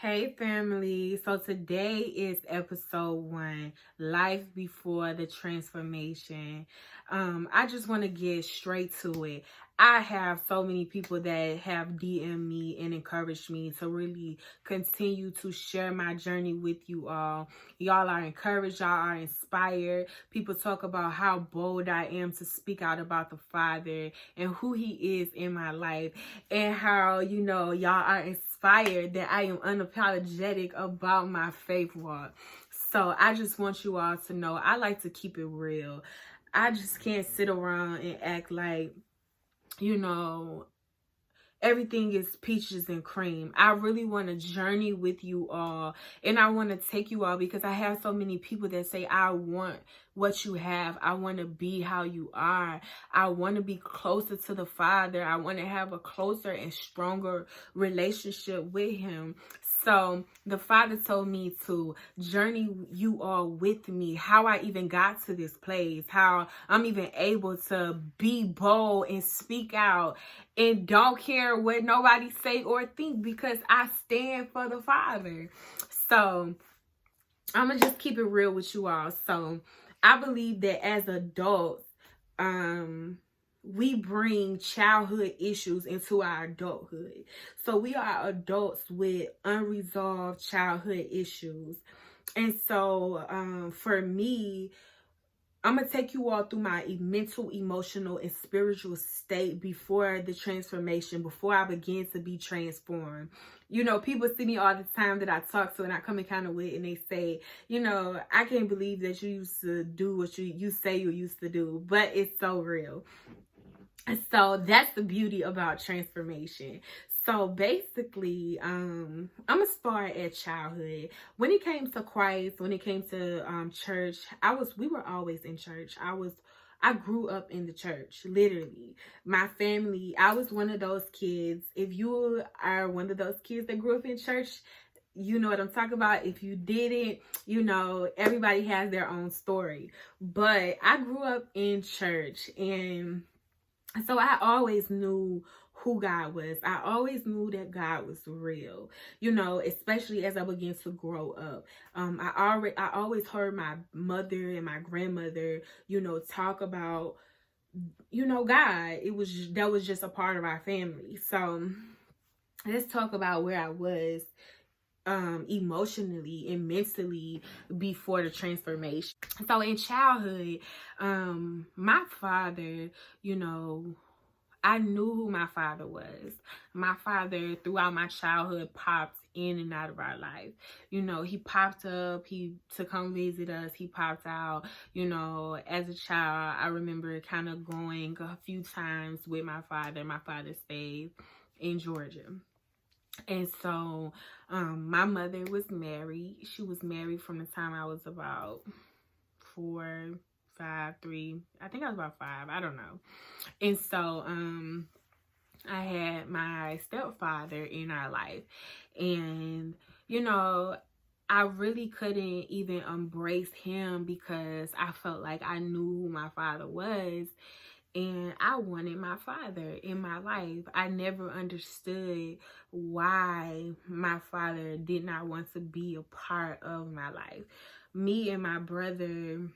Hey family, so today is episode 1, Life Before the Transformation. I just want to get straight to it. I have so many people that have DM me and encouraged me to really continue to share my journey with you all. Y'all are encouraged, y'all are inspired. People talk about how bold I am to speak out about the Father and who He is in my life, and how, y'all are inspired that I am unapologetic about my faith walk. So I just want you all to know I like to keep it real. I just can't sit around and act like, everything is peaches and cream. I really want to journey with you all, and I want to take you all because I have so many people that say, I want what you have. I want to be how you are. I want to be closer to the Father. I want to have a closer and stronger relationship with Him. So the Father told me to journey you all with me, how I even got to this place, how I'm even able to be bold and speak out and don't care what nobody say or think because I stand for the Father. So I'm going to just keep it real with you all. So I believe that as adults, we bring childhood issues into our adulthood. So we are adults with unresolved childhood issues. And so for me, I'm going to take you all through my mental, emotional, and spiritual state before the transformation, before I begin to be transformed. People see me all the time that I talk to and I come in kind of with, and they say, I can't believe that you used to do what you say you used to do, but it's so real. And so that's the beauty about transformation. So basically, I'm gonna start at childhood. When it came to Christ, when it came to church, we were always in church. I grew up in the church, literally. My family, I was one of those kids. If you are one of those kids that grew up in church, you know what I'm talking about. If you didn't, everybody has their own story. But I grew up in church, and so I always knew who God was. I always knew that God was real, especially as I began to grow up. I always heard my mother and my grandmother, talk about, God. That was just a part of our family. So let's talk about where I was emotionally and mentally before the transformation. So in childhood, my father, I knew who my father was. My father, throughout my childhood, popped in and out of our life. He popped up, to come visit us. He popped out. As a child, I remember kind of going a few times with my father. My father stayed in Georgia. And so my mother was married. She was married from the time I was about 4, 5, 3. I think I was about 5. I don't know. And so I had my stepfather in our life. And, I really couldn't even embrace him because I felt like I knew who my father was. And I wanted my father in my life. I never understood why my father did not want to be a part of my life. Me and my brother,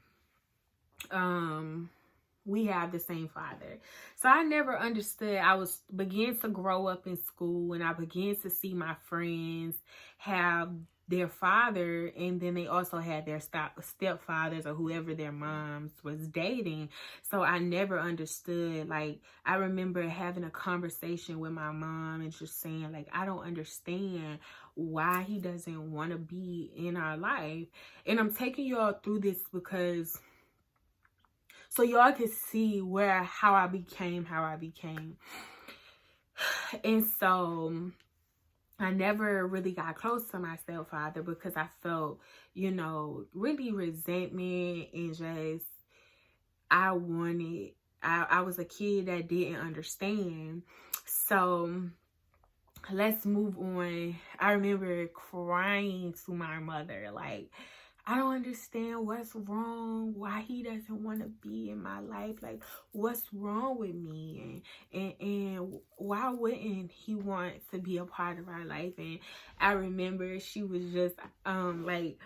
we have the same father. So I never understood. I began to grow up in school, and I began to see my friends have their father, and then they also had their stepfathers or whoever their moms was dating. So I never understood. Like, I remember having a conversation with my mom and just saying, like, I don't understand why he doesn't want to be in our life. And I'm taking y'all through this because so y'all can see how I became. And so I never really got close to my stepfather because I felt, really resentment, and just, I was a kid that didn't understand. So let's move on. I remember crying to my mother. Like, I don't understand what's wrong, why he doesn't want to be in my life. Like, what's wrong with me? And why wouldn't he want to be a part of our life? And I remember she was just like,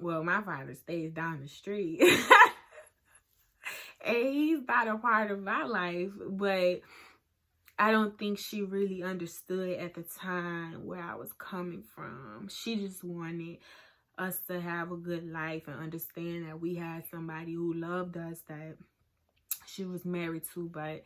well, my father stays down the street. And he's not a part of my life, but I don't think she really understood at the time where I was coming from. She just wanted us to have a good life and understand that we had somebody who loved us, that she was married to. But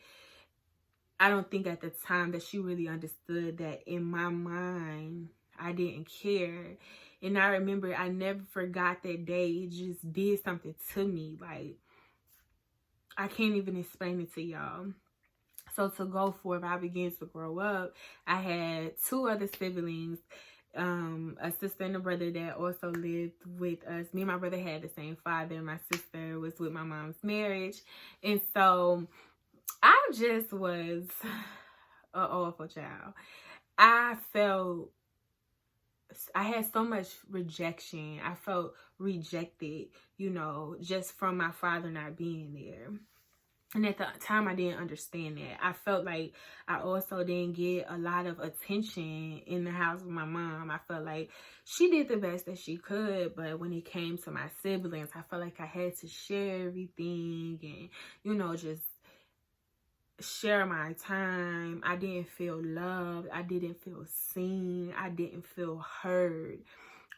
I don't think at the time that she really understood that in my mind, I didn't care. And I remember I never forgot that day. It just did something to me. Like, I can't even explain it to y'all. So to go forth, I began to grow up. I had 2 other siblings, a sister and a brother that also lived with us. Me and my brother had the same father. My sister was with my mom's marriage. And so I just was an awful child. I had so much rejection. I felt rejected, you know, just from my father not being there. And at the time, I didn't understand that. I felt like I also didn't get a lot of attention in the house with my mom. I felt like she did the best that she could, but when it came to my siblings, I felt like I had to share everything and, you know, just share my time. I didn't feel loved. I didn't feel seen. I didn't feel heard.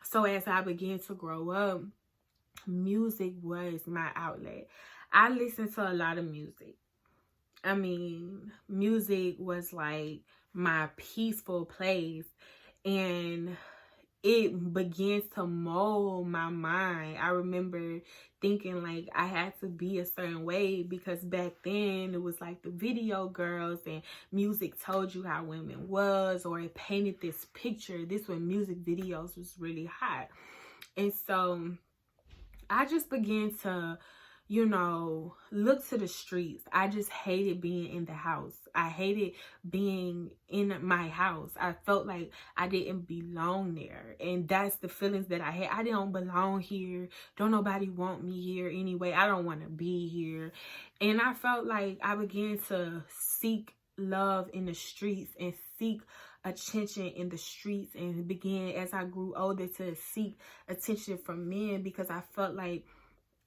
So as I began to grow up, music was my outlet. I listened to a lot of music. I mean, music was like my peaceful place, and it began to mold my mind. I remember thinking like I had to be a certain way because back then it was like the video girls and music told you how women was, or it painted this picture. This when music videos was really hot. And so I just began to, you know, look to the streets. I just hated being in the house. I hated being in my house. I felt like I didn't belong there. And that's the feelings that I had. I don't belong here. Don't nobody want me here anyway. I don't want to be here. And I felt like I began to seek love in the streets and seek attention in the streets, and began as I grew older to seek attention from men, because I felt like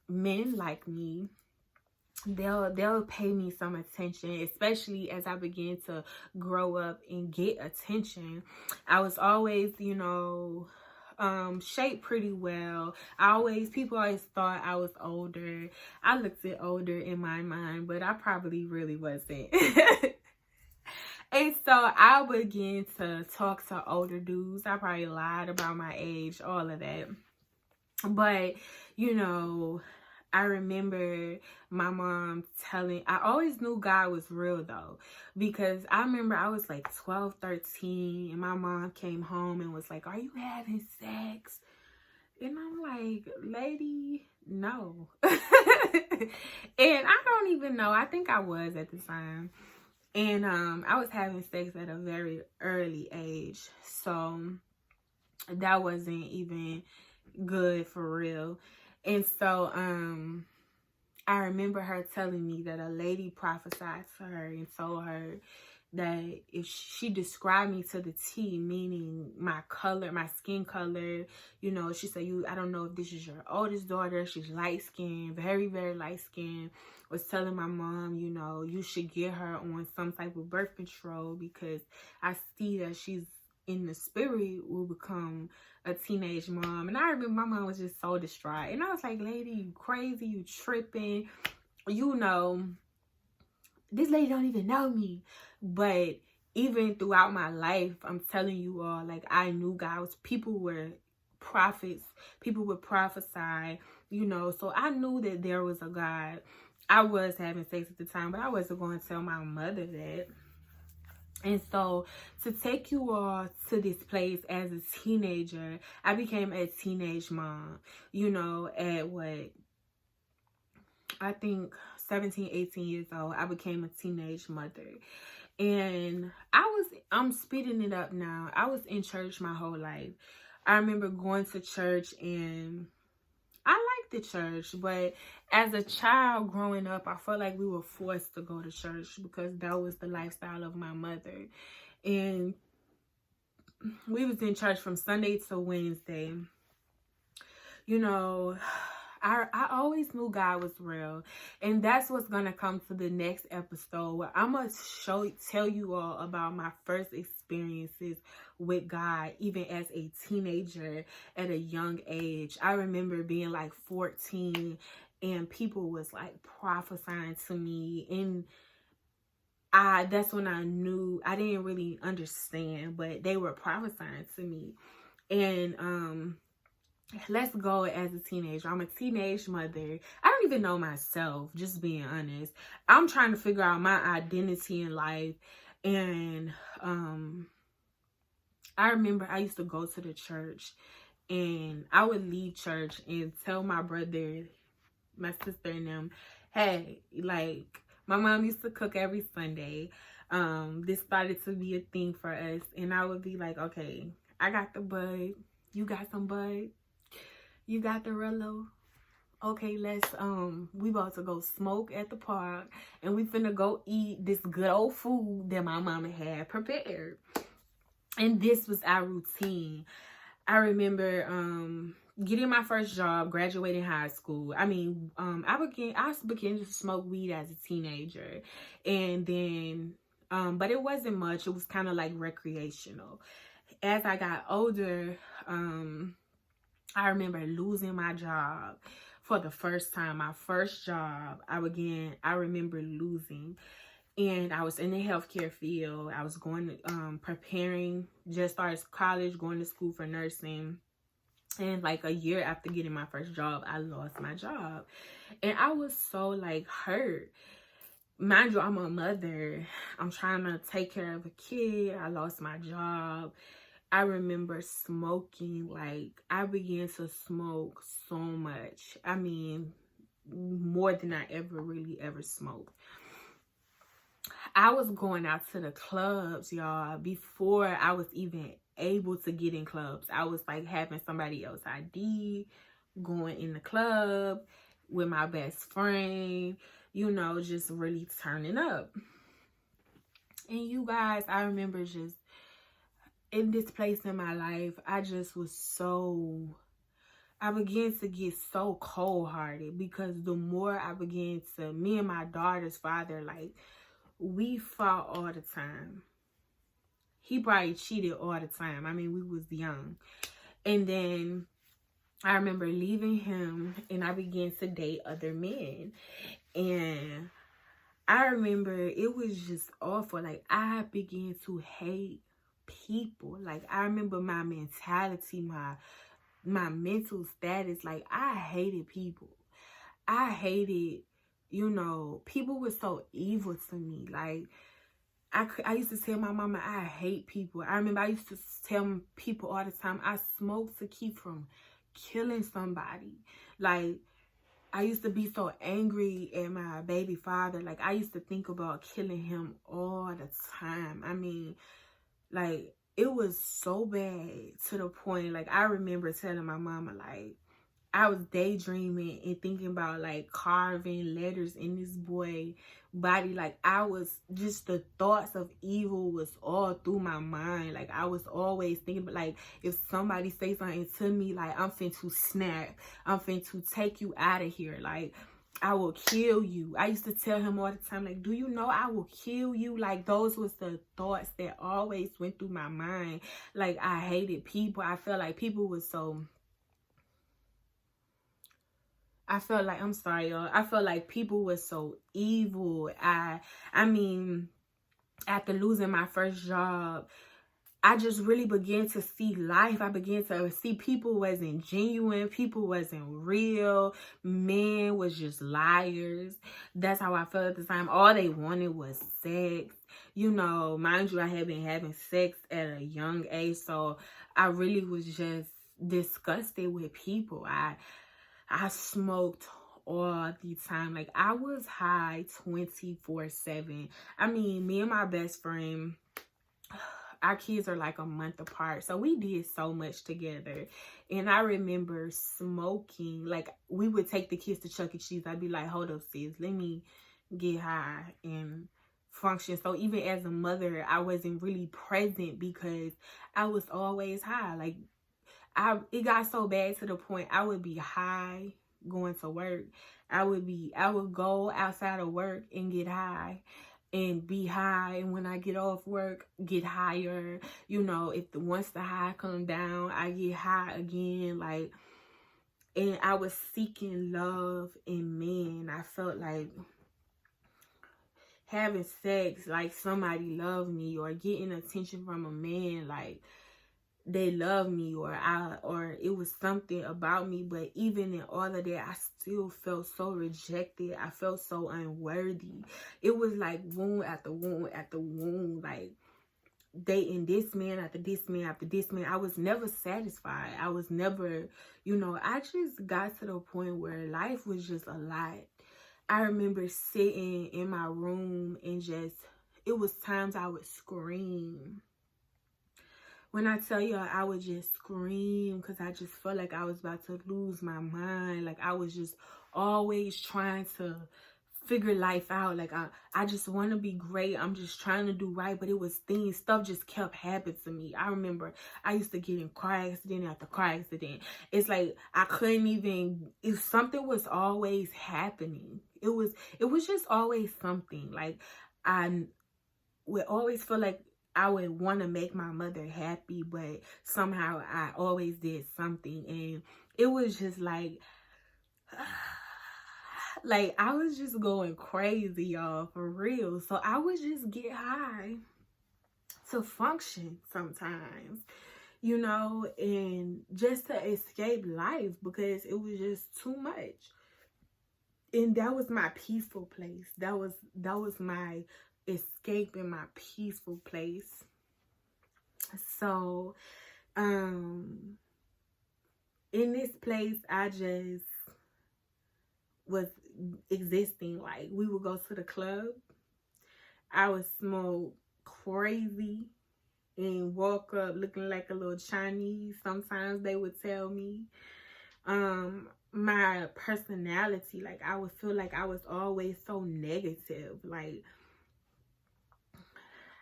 men like me, they'll pay me some attention, especially as I began to grow up and get attention. I was always, you know, shaped pretty well. People always thought I was older. I looked older in my mind, but I probably really wasn't. And so I began to talk to older dudes. I probably lied about my age, all of that. But, you know, I remember my mom I always knew God was real though, because I remember I was like 12, 13, and my mom came home and was like, "Are you having sex?" And I'm like, "Lady, no." And I don't even know. I think I was at the time. And I was having sex at a very early age. So that wasn't even good for real. And so I remember her telling me that a lady prophesied to her and told her that if she described me to the T, meaning my color, my skin color, you know, she said, I don't know if this is your oldest daughter. She's light skinned, very, very light skinned. Was telling my mom, you know, you should get her on some type of birth control, because I see that she's in the spirit will become a teenage mom. And I remember my mom was just so distraught. And I was like, "Lady, you crazy, you tripping. You know, this lady don't even know me." But even throughout my life, I'm telling you all, like, I knew God people were prophets, people would prophesy, you know, so I knew that there was a God. I was having sex at the time, but I wasn't going to tell my mother that. And so to take you all to this place as a teenager, I became a teenage mom, you know, at what, I think 17, 18 years old, I became a teenage mother. And I'm speeding it up now. I was in church my whole life. I remember going to church and the church, but as a child growing up, I felt like we were forced to go to church because that was the lifestyle of my mother. And we was in church from Sunday to Wednesday. You know, I always knew God was real. And that's what's going to come to the next episode, where I'm going to tell you all about my first experiences with God, even as a teenager at a young age. I remember being like 14 and people was like prophesying to me, and that's when I knew. I didn't really understand, but they were prophesying to me. And let's go as a teenager. I'm a teenage mother. I don't even know myself, just being honest. I'm trying to figure out my identity in life. And I remember I used to go to the church, and I would leave church and tell my brother, my sister, and them, hey, like, my mom used to cook every Sunday. This started to be a thing for us. And I would be like, okay, I got the bud. You got some bud? You got the Rello? Okay, let's we about to go smoke at the park, and we finna go eat this good old food that my mama had prepared. And this was our routine. I remember getting my first job, graduating high school. I mean, I began to smoke weed as a teenager, and then but it wasn't much. It was kind of like recreational. As I got older, I remember losing my job for the first time. My first job, I remember losing. And I was in the healthcare field. I was going to, preparing, just started college, going to school for nursing. And like a year after getting my first job, I lost my job. And I was so like hurt. Mind you, I'm a mother. I'm trying to take care of a kid. I lost my job. I remember smoking. Like, I began to smoke so much. I mean, more than I ever smoked. I was going out to the clubs, y'all, before I was even able to get in clubs. I was like having somebody else ID, going in the club with my best friend, you know, just really turning up. And you guys, I remember just in this place in my life, I began to get so cold-hearted, because the more I began to, me and my daughter's father, like, we fought all the time. He probably cheated all the time. I mean, we was young. And then I remember leaving him, and I began to date other men. And I remember it was just awful. Like, I began to hate people. Like, I remember my mentality, my mental status. Like, I hated people. I hated, you know, people were so evil to me. Like, I used to tell my mama, I hate people. I remember I used to tell people all the time, I smoke to keep from killing somebody. Like, I used to be so angry at my baby father. Like, I used to think about killing him all the time. I mean, like, it was so bad to the point, like, I remember telling my mama, like, I was daydreaming and thinking about, like, carving letters in this boy body. Like, I was just, the thoughts of evil was all through my mind. Like, I was always thinking, like, if somebody say something to me, like, I'm finna to snap. I'm finna to take you out of here. Like, I will kill you. I used to tell him all the time, like, do you know I will kill you? Like, those was the thoughts that always went through my mind. Like, I hated people. I felt like people was so... I'm sorry, y'all. I felt like people were so evil. I mean, after losing my first job, I just really began to see life. I began to see people wasn't genuine. People wasn't real. Men was just liars. That's how I felt at the time. All they wanted was sex. You know, mind you, I had been having sex at a young age. So I really was just disgusted with people. I smoked all the time. Like, I was high 24/7. I mean, me and my best friend, our kids are like a month apart. So we did so much together. And I remember smoking. Like, we would take the kids to Chuck E. Cheese. I'd be like, hold up, sis, let me get high and function. So even as a mother, I wasn't really present because I was always high. Like, it got so bad to the point I would be high going to work. I would go outside of work and get high and be high, and when I get off work, get higher. You know, once the high come down, I get high again. Like, and I was seeking love in men. I felt like having sex, like somebody loved me, or getting attention from a man, like they love me, or it was something about me. But even in all of that, I still felt so rejected. I felt so unworthy. It was like wound after wound after wound, like dating this man after this man after this man. I was never satisfied. I was never, I just got to the point where life was just a lot. I remember sitting in my room and it was times I would scream. When I tell you, I would just scream because I just felt like I was about to lose my mind. Like, I was just always trying to figure life out. Like, I just want to be great. I'm just trying to do right. But it was stuff just kept happening to me. I remember I used to get in car accident after car accident. It's like I couldn't even, if something was always happening. It was just always something. Like, I would always feel like I would want to make my mother happy, but somehow I always did something. And it was just like I was just going crazy, y'all, for real. So I would just get high to function sometimes, and just to escape life because it was just too much. And that was my peaceful place. That was my escape in my peaceful place. So in this place, I just was existing. Like, we would go to the club, I would smoke crazy and walk up looking like a little Chinese. Sometimes they would tell me my personality, like, I would feel like I was always so negative. Like,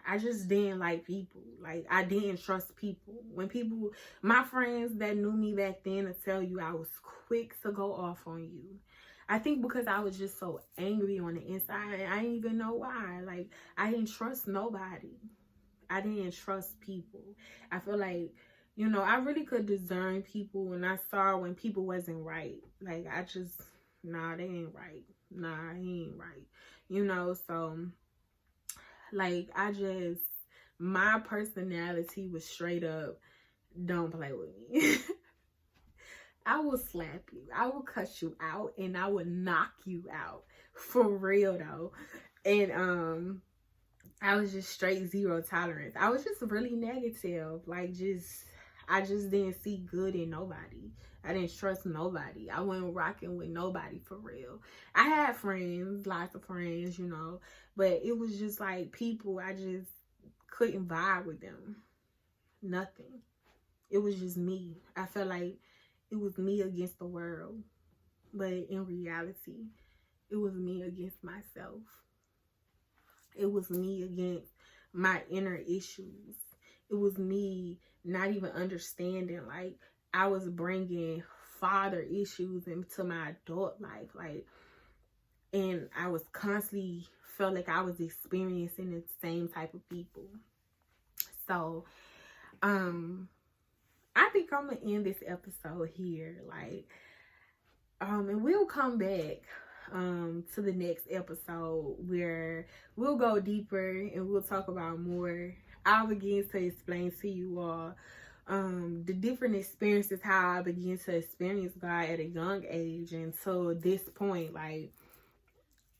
I just didn't like people. Like, I didn't trust people. My friends that knew me back then to tell you I was quick to go off on you. I think because I was just so angry on the inside. I didn't even know why. Like, I didn't trust nobody. I didn't trust people. I feel like, I really could discern people, and I saw when people wasn't right. Like, I just, nah, they ain't right. Nah, he ain't right. So, like, my personality was straight up, don't play with me. I will slap you. I will cut you out, and I will knock you out. For real, though. And, I was just straight zero tolerance. I was just really negative. Like, I just didn't see good in nobody. I didn't trust nobody. I wasn't rocking with nobody for real. I had friends, lots of friends, but it was just like people, I just couldn't vibe with them. Nothing. It was just me. I felt like it was me against the world. But in reality, it was me against myself. It was me against my inner issues. It was me not even understanding, like, I was bringing father issues into my adult life. Like, and I was constantly felt like I was experiencing the same type of people. So, I think I'm going to end this episode here. Like, and we'll come back to the next episode where we'll go deeper and we'll talk about more. I'll begin to explain to you all the different experiences, how I began to experience God at a young age until this point, like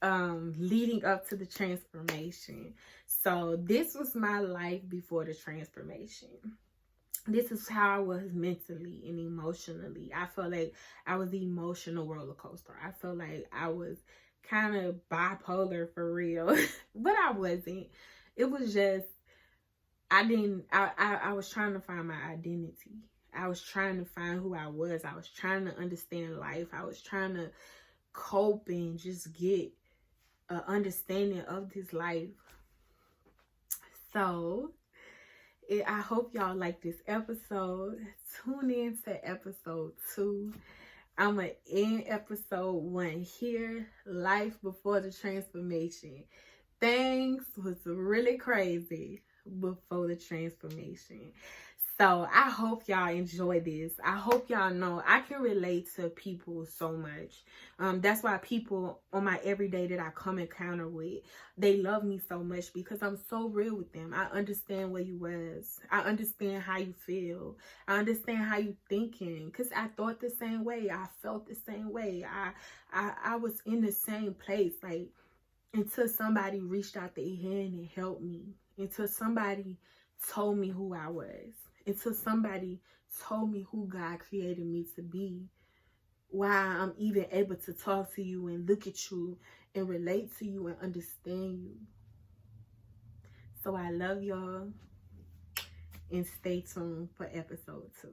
leading up to the transformation. So this was my life before the transformation. This is how I was mentally and emotionally. I felt like I was the emotional roller coaster. I felt like I was kind of bipolar for real, but I wasn't. It was just I was trying to find my identity. I was trying to find who I was. I was trying to understand life. I was trying to cope and just get an understanding of this life. So I hope y'all like this episode. Tune in to episode 2. I'm going to end episode 1 here. Life before the transformation. Things was really crazy before the transformation. So I hope y'all enjoy this. I hope y'all know I can relate to people so much. That's why people on my everyday that I come encounter with, they love me so much because I'm so real with them. I understand where you was. I understand how you feel. I understand how you thinking because I thought the same way. I felt the same way. I was in the same place. Like, until somebody reached out their hand and helped me, until somebody told me who I was, until somebody told me who God created me to be, why I'm even able to talk to you and look at you and relate to you and understand you. So I love y'all and stay tuned for episode 2.